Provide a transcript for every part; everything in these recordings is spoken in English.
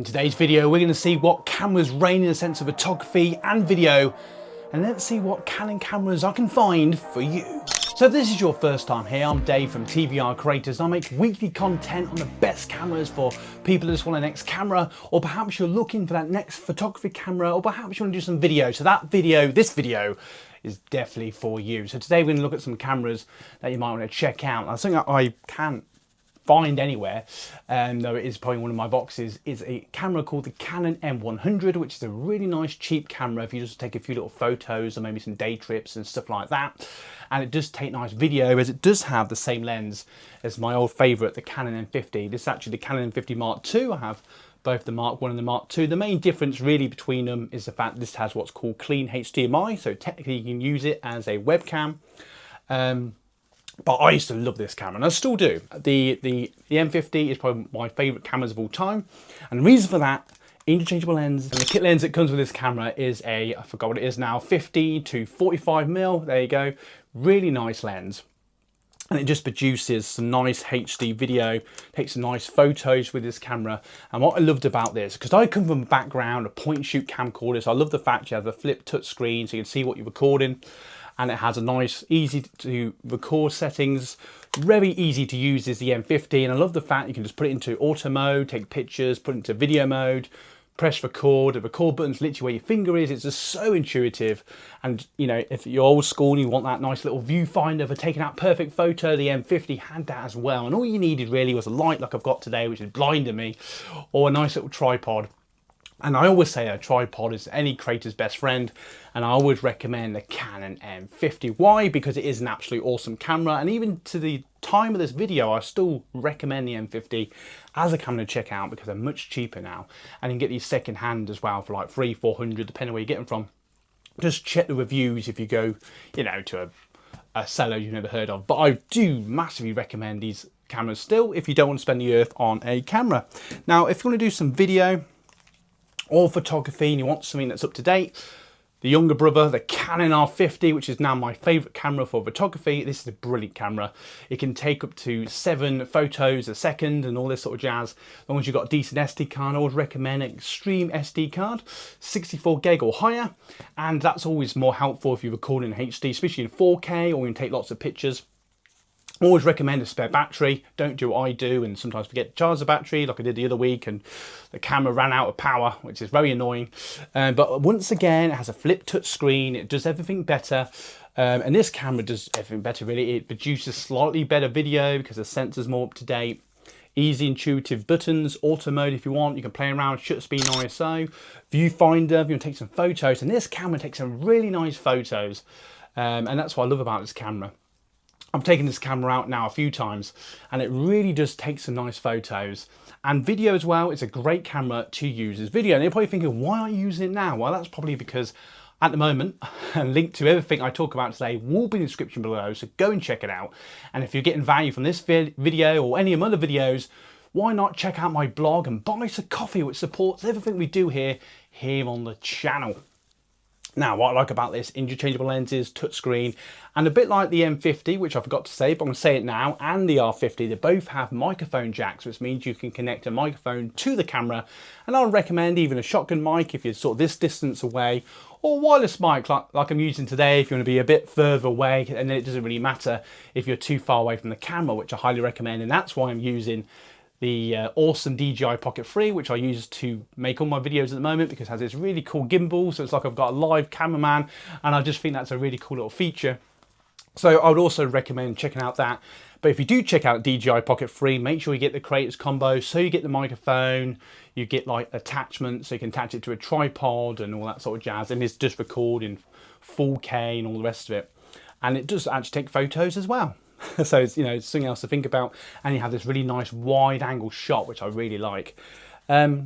In today's video, we're going to see what cameras reign in the sense of photography and video, and let's see what Canon cameras I can find for you. So if this is your first time here, I'm Dave from TVR Creators. I make weekly content on the best cameras for people who just want a next camera, or perhaps you're looking for that next photography camera, or perhaps you want to do some video. So this video is definitely for you. So today we're going to look at some cameras that you might want to check out. Now, something that I can't find anywhere, though it is probably one of my boxes, is a camera called the Canon M100, which is a really nice cheap camera if you just take a few little photos or maybe some day trips and stuff like that. And it does take nice video, as it does have the same lens as my old favourite, the Canon M50. This is actually the Canon M50 Mark II. I have both the Mark I and the Mark II. The main difference really between them is the fact this has what's called clean HDMI, so technically you can use it as a webcam. But I used to love this camera, and I still do. The M50 is probably my favourite cameras of all time, and the reason for that, interchangeable lens. And the kit lens that comes with this camera is I forgot what it is now, 50 to 45mm, there you go. Really nice lens. And it just produces some nice HD video, takes some nice photos with this camera. And what I loved about this, because I come from a background of point and shoot camcorders, I love the fact you have a flip touch screen so you can see what you're recording. And it has a nice, easy to record settings. Very easy to use is the M50, and I love the fact you can just put it into auto mode, take pictures, put it into video mode, press record. The record button's literally where your finger is. It's just so intuitive. And you know, if you're old school and you want that nice little viewfinder for taking out perfect photo, the M50 had that as well. And all you needed really was a light like I've got today, which is blinding me, or a nice little tripod. And I always say a tripod is any creator's best friend, and I always recommend the Canon M50. Why? Because it is an absolutely awesome camera, and even to the time of this video, I still recommend the M50 as a camera to check out because they're much cheaper now, and you can get these second hand as well for like $300-400, depending where you get them from. Just check the reviews if you go, you know, to a seller you've never heard of. But I do massively recommend these cameras still if you don't want to spend the earth on a camera. Now, if you want to do some video or photography and you want something that's up to date, the younger brother, the Canon R50, which is now my favourite camera for photography. This is a brilliant camera. It can take up to 7 photos a second and all this sort of jazz. As long as you've got a decent SD card, I would recommend an extreme SD card, 64 gig or higher. And that's always more helpful if you're recording in HD, especially in 4K, or you can take lots of pictures. Always recommend a spare battery. Don't do what I do and sometimes forget to charge the battery like I did the other week, and the camera ran out of power, which is very annoying. But once again, it has a flip touch screen. It does everything better. And this camera does everything better really. It produces slightly better video because the sensor's more up to date. Easy intuitive buttons, auto mode if you want. You can play around, shutter speed and ISO. Viewfinder if you want to take some photos. And this camera takes some really nice photos. And that's what I love about this camera. I've taken this camera out now a few times, and it really does take some nice photos. And video as well, it's a great camera to use as video. And you're probably thinking, why aren't you using it now? Well, that's probably because at the moment, a link to everything I talk about today will be in the description below, so go and check it out. And if you're getting value from this video or any of my other videos, why not check out my blog and buy us a coffee, which supports everything we do here on the channel. Now, what I like about this, interchangeable lenses, touchscreen, and a bit like the M50, which I forgot to say, but I'm going to say it now, and the R50, they both have microphone jacks, which means you can connect a microphone to the camera. And I'll recommend even a shotgun mic if you're sort of this distance away, or wireless mic like I'm using today if you want to be a bit further away, and then it doesn't really matter if you're too far away from the camera, which I highly recommend. And that's why I'm using the awesome DJI Pocket 3, which I use to make all my videos at the moment, because it has this really cool gimbal, so it's like I've got a live cameraman, and I just think that's a really cool little feature. So I would also recommend checking out that. But if you do check out DJI Pocket 3, make sure you get the creators combo, so you get the microphone, you get like attachments, so you can attach it to a tripod and all that sort of jazz, and it's just record in 4K and all the rest of it. And it does actually take photos as well. So it's, you know, it's something else to think about, and you have this really nice wide angle shot, which I really like. But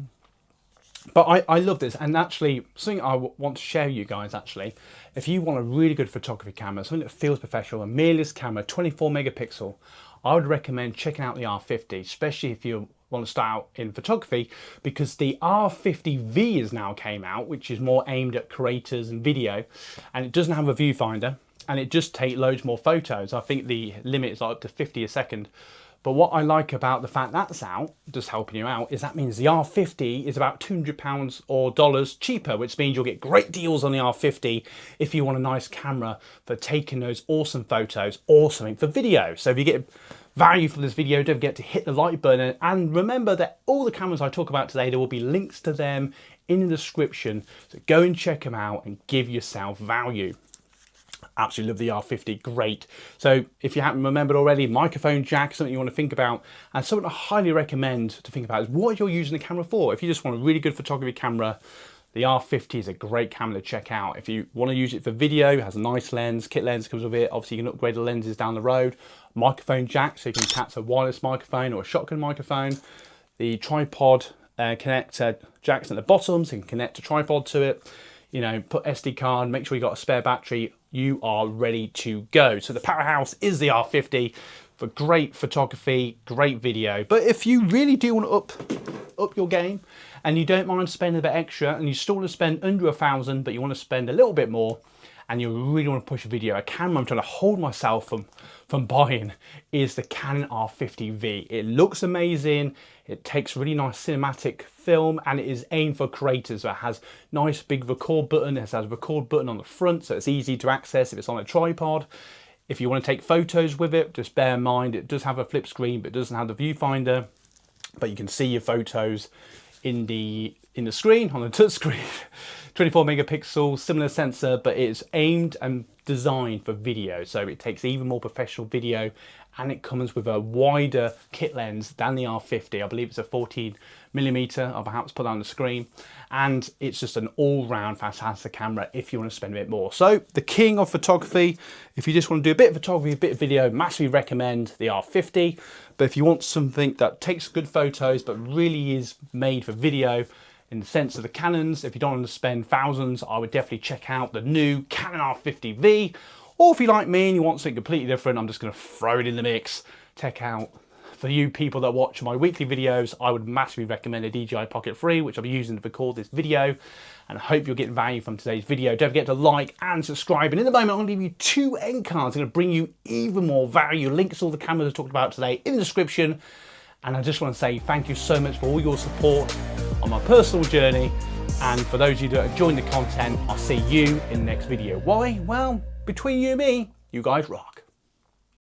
I love this, and actually something I want to share with you guys, actually, if you want a really good photography camera, something that feels professional, a mirrorless camera, 24 megapixel, I would recommend checking out the R50, especially if you want to start out in photography, because the R50 V is now came out, which is more aimed at creators and video, and it doesn't have a viewfinder, and it just takes loads more photos. I think the limit is like up to 50 a second. But what I like about the fact that's out, just helping you out, is that means the R50 is about £200 or dollars cheaper, which means you'll get great deals on the R50 if you want a nice camera for taking those awesome photos or something for video. So if you get value from this video, don't forget to hit the like button. And remember that all the cameras I talk about today, there will be links to them in the description. So go and check them out and give yourself value. Absolutely love the R50, great. So if you haven't remembered already, microphone jack, something you want to think about, and something I highly recommend to think about is what you're using the camera for. If you just want a really good photography camera, the R50 is a great camera to check out. If you want to use it for video, it has a nice lens, kit lens comes with it. Obviously you can upgrade the lenses down the road. Microphone jack, so you can attach a wireless microphone or a shotgun microphone. The tripod connector jacks at the bottom, so you can connect a tripod to it. You know, put SD card, make sure you got a spare battery, you are ready to go. So the powerhouse is the R50 for great photography, great video. But if you really do want to up your game and you don't mind spending a bit extra and you still want to spend under £1,000 but you want to spend a little bit more and you really want to push a video, a camera I'm trying to hold myself from buying is the Canon R50 V. It looks amazing, it takes really nice cinematic film, and it is aimed for creators. So it has nice big record button, it has a record button on the front so it's easy to access if it's on a tripod. If you want to take photos with it, just bear in mind it does have a flip screen but it doesn't have the viewfinder, but you can see your photos in the screen, on the touch screen. 24 megapixel, similar sensor, but it's aimed and designed for video, so it takes even more professional video, and it comes with a wider kit lens than the R50. I believe it's a 14mm, I'll perhaps put that on the screen, and it's just an all-round fantastic camera if you want to spend a bit more. So the king of photography, if you just want to do a bit of photography, a bit of video, massively recommend the R50. But if you want something that takes good photos but really is made for video, in the sense of the Canons, if you don't want to spend thousands, I would definitely check out the new Canon R50 V. Or if you like me and you want something completely different, I'm just going to throw it in the mix. Check out, for you people that watch my weekly videos, I would massively recommend a DJI Pocket 3, which I'll be using to record this video. And I hope you're getting value from today's video. Don't forget to like and subscribe. And in the moment, I'm going to give you 2 end cards. I'm going to bring you even more value. Links to all the cameras I talked about today in the description. And I just want to say thank you so much for all your support on my personal journey, and for those of you that are enjoying the content, I'll see you in the next video. Why? Well, between you and me, you guys rock.